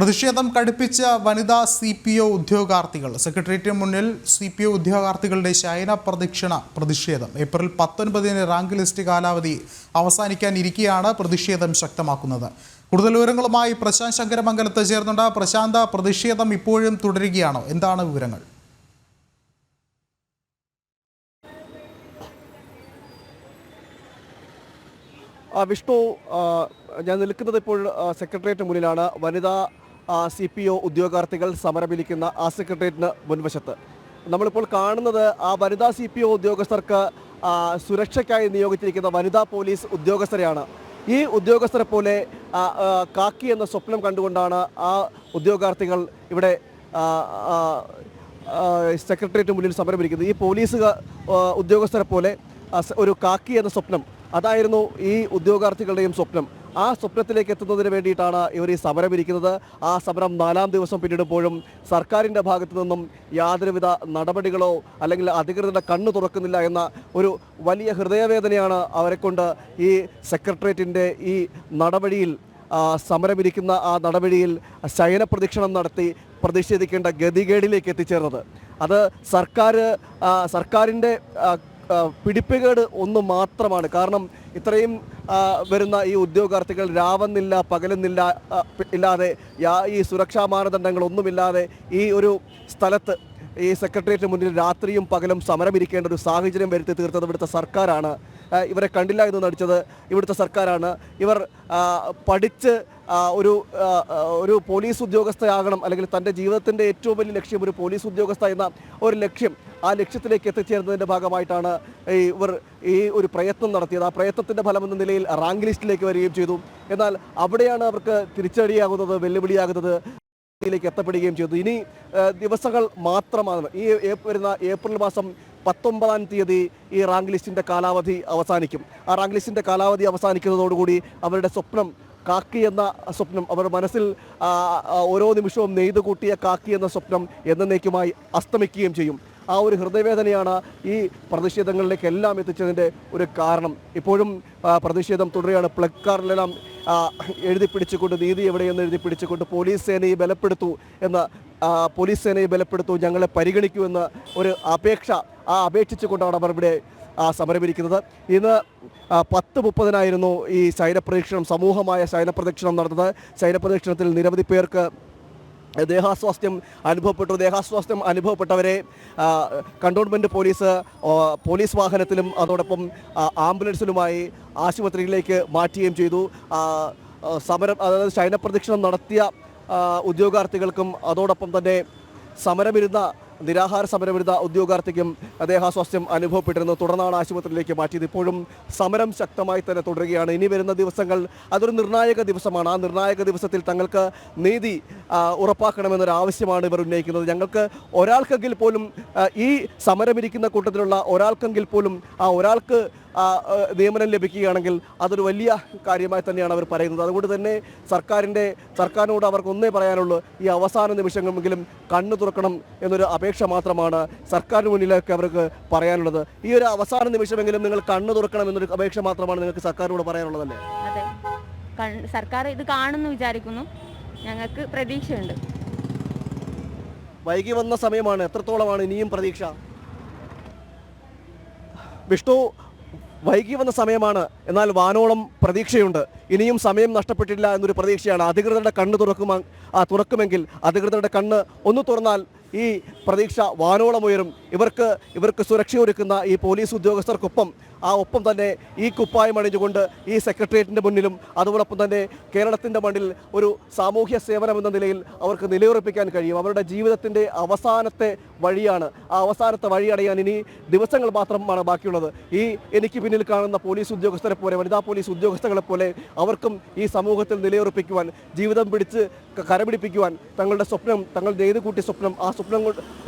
പ്രതിഷേധം കടുപ്പിച്ച വനിതാ CPO ഉദ്യോഗാർത്ഥികൾ സെക്രട്ടേറിയറ്റിന് മുന്നിൽ CPO ഉദ്യോഗാർത്ഥികളുടെ ശയന പ്രദക്ഷിണ പ്രതിഷേധം. ഏപ്രിൽ 19 റാങ്ക് ലിസ്റ്റ് കാലാവധി അവസാനിക്കാനിരിക്കെയാണ് പ്രതിഷേധം ശക്തമാക്കുന്നത്. കൂടുതൽ വിവരങ്ങളുമായി പ്രശാന്ത് ശങ്കരമംഗലത്ത് ചേർന്നുണ്ട്. പ്രശാന്ത്, പ്രതിഷേധം ഇപ്പോഴും തുടരുകയാണോ? എന്താണ് വിവരങ്ങൾ? വിഷ്ണു, ഞാൻ നിൽക്കുന്നത് ഇപ്പോൾ സെക്രട്ടേറിയറ്റിന് മുന്നിലാണ്. വനിതാ CPO ഉദ്യോഗാർത്ഥികൾ സമരമിരിക്കുന്ന ആ സെക്രട്ടേറിയറ്റിന് മുൻവശത്ത് നമ്മളിപ്പോൾ കാണുന്നത് ആ വനിതാ CPO ഉദ്യോഗസ്ഥർക്ക് സുരക്ഷയ്ക്കായി നിയോഗിച്ചിരിക്കുന്ന വനിതാ പോലീസ് ഉദ്യോഗസ്ഥരെയാണ്. ഈ ഉദ്യോഗസ്ഥരെ പോലെ കാക്കി എന്ന സ്വപ്നം കണ്ടുകൊണ്ടാണ് ആ ഉദ്യോഗാർത്ഥികൾ ഇവിടെ സെക്രട്ടേറിയറ്റിന് മുന്നിൽ സമരമിരിക്കുന്നത്. ഈ പോലീസ് ഉദ്യോഗസ്ഥരെ പോലെ ഒരു കാക്കി എന്ന സ്വപ്നം, അതായിരുന്നു ഈ ഉദ്യോഗാർത്ഥികളുടെയും സ്വപ്നം. ആ സ്വപ്നത്തിലേക്ക് എത്തുന്നതിന് വേണ്ടിയിട്ടാണ് ഇവർ ഈ സമരമിരിക്കുന്നത്. ആ സമരം 4-ാം ദിവസം പിന്നിടുമ്പോഴും സർക്കാരിൻ്റെ ഭാഗത്തു നിന്നും യാതൊരുവിധ നടപടികളോ അല്ലെങ്കിൽ അധികൃതരുടെ കണ്ണു തുറക്കുന്നില്ല എന്ന ഒരു വലിയ ഹൃദയവേദനയാണ് അവരെക്കൊണ്ട് ഈ സെക്രട്ടേറിയറ്റിൻ്റെ ഈ നടപടിയിൽ സമരമിരിക്കുന്ന ആ നടപടിയിൽ ശയനപ്രദക്ഷിണം നടത്തി പ്രതിഷേധിക്കേണ്ട ഗതികേടിലേക്ക് എത്തിച്ചേർന്നത്. അത് സർക്കാരിൻ്റെ പിടിപ്പുകേട് ഒന്ന് മാത്രമാണ്. കാരണം ഇത്രയും വരുന്ന ഈ ഉദ്യോഗാർത്ഥികൾ രാവെന്നില്ല പകലെന്നില്ല ഇല്ലാതെ ഈ സുരക്ഷാ മാനദണ്ഡങ്ങളൊന്നുമില്ലാതെ ഈ ഒരു സ്ഥലത്ത് ഈ സെക്രട്ടേറിയറ്റിന് മുന്നിൽ രാത്രിയും പകലും സമരമിരിക്കേണ്ട ഒരു സാഹചര്യം വരുത്തി തീർത്തത് ഇവിടുത്തെ സർക്കാരാണ്. ഇവരെ കണ്ടില്ല എന്ന് നടിച്ചത് ഇവിടുത്തെ സർക്കാരാണ്. ഇവർ പഠിച്ച് ഒരു പോലീസ് ഉദ്യോഗസ്ഥയാകണം, അല്ലെങ്കിൽ തൻ്റെ ജീവിതത്തിൻ്റെ ഏറ്റവും വലിയ ലക്ഷ്യം ഒരു പോലീസ് ഉദ്യോഗസ്ഥ എന്ന ഒരു ലക്ഷ്യം, ആ ലക്ഷ്യത്തിലേക്ക് എത്തിച്ചേരുന്നതിൻ്റെ ഭാഗമായിട്ടാണ് ഇവർ ഈ ഒരു പ്രയത്നം നടത്തിയത്. ആ പ്രയത്നത്തിൻ്റെ ഫലമെന്ന നിലയിൽ റാങ്ക് ലിസ്റ്റിലേക്ക് വരികയും ചെയ്തു. എന്നാൽ അവിടെയാണ് അവർക്ക് തിരിച്ചടിയാകുന്നത്, വെല്ലുവിളിയാകുന്നത്, ിലേക്ക് എത്തപ്പെടുകയും ചെയ്തു. ഇനി ദിവസങ്ങൾ മാത്രമാണ്. ഈ വരുന്ന ഏപ്രിൽ മാസം 19-ാം തീയതി ഈ റാങ്ക് ലിസ്റ്റിൻ്റെ കാലാവധി അവസാനിക്കും. ആ റാങ്ക് ലിസ്റ്റിൻ്റെ കാലാവധി അവസാനിക്കുന്നതോടുകൂടി അവരുടെ സ്വപ്നം, കാക്കി എന്ന സ്വപ്നം, അവർ മനസ്സിൽ ഓരോ നിമിഷവും നെയ്തു കൂട്ടിയ കാക്കി എന്ന സ്വപ്നം എന്നേക്കുമായി അസ്തമിക്കുകയും ചെയ്യും. ആ ഒരു ഹൃദയവേദനയാണ് ഈ പ്രതിഷേധങ്ങളിലേക്ക് എല്ലാം എത്തിച്ചതിൻ്റെ ഒരു കാരണം. ഇപ്പോഴും പ്രതിഷേധം തുടരുകയാണ്. പ്ലക്കാർഡിലെല്ലാം എഴുതിപ്പിടിച്ചുകൊണ്ട് നീതി എവിടെയെന്ന് എഴുതിപ്പിടിച്ചുകൊണ്ട് പോലീസ് സേനയെ ബലപ്പെടുത്തൂ, ഞങ്ങളെ പരിഗണിക്കൂ എന്ന ഒരു അപേക്ഷ അപേക്ഷിച്ചുകൊണ്ടാണ് അവർ ഇവിടെ സമരമിരിക്കുന്നത്. ഇന്ന് 10:30 ഈ ശയനപ്രദക്ഷിണം, സമൂഹമായ ശയനപ്രദക്ഷിണം നടന്നത്. ശയനപ്രദക്ഷിണത്തിൽ നിരവധി പേർക്ക് ദേഹാസ്വാസ്ഥ്യം അനുഭവപ്പെട്ടവരെ കണ്ടോൺമെൻറ്റ് പോലീസ് വാഹനത്തിലും അതോടൊപ്പം ആംബുലൻസിലുമായി ആശുപത്രിയിലേക്ക് മാറ്റുകയും ചെയ്തു. സമരം, അതായത് ശയനപ്രദക്ഷിണം നടത്തിയ ഉദ്യോഗാർത്ഥികൾക്കും അതോടൊപ്പം തന്നെ നിരാഹാര സമരമിരുന്ന ഉദ്യോഗാർത്ഥിക്കും ദേഹാസ്വാസ്ഥ്യം അനുഭവപ്പെട്ടിരുന്നു. തുടർന്നാണ് ആശുപത്രിയിലേക്ക് മാറ്റിയത്. ഇപ്പോഴും സമരം ശക്തമായി തന്നെ തുടരുകയാണ്. ഇനി വരുന്ന ദിവസങ്ങൾ അതൊരു നിർണായക ദിവസമാണ്. ആ നിർണായക ദിവസത്തിൽ തങ്ങൾക്ക് നീതി ഉറപ്പാക്കണമെന്നൊരു ആവശ്യമാണ് ഇവർ ഉന്നയിക്കുന്നത്. ഞങ്ങൾക്ക് ഒരാൾക്കെങ്കിൽ പോലും, ഈ സമരമിരിക്കുന്ന കൂട്ടത്തിലുള്ള ഒരാൾക്കെങ്കിൽ പോലും ഒരാൾക്ക് നിയമനം ലഭിക്കുകയാണെങ്കിൽ അതൊരു വലിയ കാര്യമായി തന്നെയാണ് അവർ പറയുന്നത്. അതുകൊണ്ട് തന്നെ സർക്കാരിനോട് അവർക്ക് ഒന്നേ പറയാനുള്ളൂ, ഈ അവസാന നിമിഷങ്ങളെങ്കിലും കണ്ണു തുറക്കണം എന്നൊരു അപേക്ഷ മാത്രമാണ് സർക്കാരിന് മുന്നിലേക്ക് അവർക്ക് പറയാനുള്ളത്. ഈ ഒരു അവസാന നിമിഷമെങ്കിലും നിങ്ങൾ കണ്ണു തുറക്കണം എന്നൊരു അപേക്ഷ മാത്രമാണ് നിങ്ങൾക്ക് സർക്കാരിനോട് പറയാനുള്ളതല്ലേ? അതെ, സർക്കാർ ഇത് കാണുന്നു വിചാരിക്കുന്നു. ഞങ്ങൾക്ക് പ്രതീക്ഷയുണ്ട്. വൈകി വന്ന സമയമാണ്. എത്രത്തോളമാണ് ഇനിയും പ്രതീക്ഷ? വിഷ്ണു, വൈകി വന്ന സമയമാണ്, എന്നാൽ വാനോളം പ്രതീക്ഷയുണ്ട്. ഇനിയും സമയം നഷ്ടപ്പെട്ടില്ല എന്നൊരു പ്രതീക്ഷയാണ്. അധികൃതരുടെ കണ്ണ് തുറക്കുമെങ്കിൽ, അധികൃതരുടെ കണ്ണ് ഒന്ന് തുറന്നാൽ ഈ പ്രതീക്ഷ വാനോളം ഉയരും. ഇവർക്ക് സുരക്ഷയൊരുക്കുന്ന ഈ പോലീസ് ഉദ്യോഗസ്ഥർക്കൊപ്പം ഒപ്പം തന്നെ ഈ കുപ്പായം അണിഞ്ഞുകൊണ്ട് ഈ സെക്രട്ടേറിയറ്റിൻ്റെ മുന്നിലും അതോടൊപ്പം തന്നെ കേരളത്തിൻ്റെ മണ്ണിൽ ഒരു സാമൂഹ്യ സേവനം എന്ന നിലയിൽ അവർക്ക് നിലയുറപ്പിക്കാൻ കഴിയും. അവരുടെ ജീവിതത്തിൻ്റെ അവസാനത്തെ വഴിയാണ്. ആ അവസാനത്തെ വഴി അടയാൻ ഇനി ദിവസങ്ങൾ മാത്രമാണ് ബാക്കിയുള്ളത്. എനിക്ക് പിന്നിൽ കാണുന്ന പോലീസ് ഉദ്യോഗസ്ഥരെ പോലെ, വനിതാ പോലീസ് ഉദ്യോഗസ്ഥരെ പോലെ അവർക്കും ഈ സമൂഹത്തിൽ നിലയുറപ്പിക്കുവാൻ, ജീവിതം പിടിച്ച് കരപിടിപ്പിക്കുവാൻ, തങ്ങളുടെ സ്വപ്നം, തങ്ങൾ നെയ്തു കൂട്ടിയ സ്വപ്നം,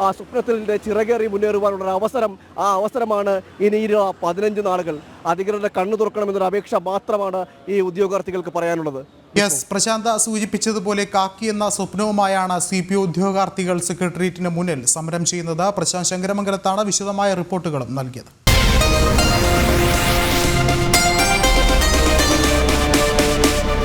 ആ സ്വപ്നത്തിൻ്റെ ചിറകേറി മുന്നേറുവാനുള്ള അവസരമാണ് ഇനി 15 നാളുകൾ. അധികൃതരുടെ കണ്ണു തുറക്കണമെന്നൊരു അപേക്ഷ മാത്രമാണ് ഈ ഉദ്യോഗാർത്ഥികൾക്ക് പറയാനുള്ളത്. പ്രശാന്ത സൂചിപ്പിച്ചതുപോലെ കാക്കി എന്ന സ്വപ്നവുമായാണ് CPO ഉദ്യോഗാർത്ഥികൾ സെക്രട്ടേറിയറ്റിന് മുന്നിൽ സമരം ചെയ്യുന്നത്. പ്രശാന്ത് ശങ്കരമംഗലത്താണ് വിശദമായ റിപ്പോർട്ടുകളും നൽകിയത്.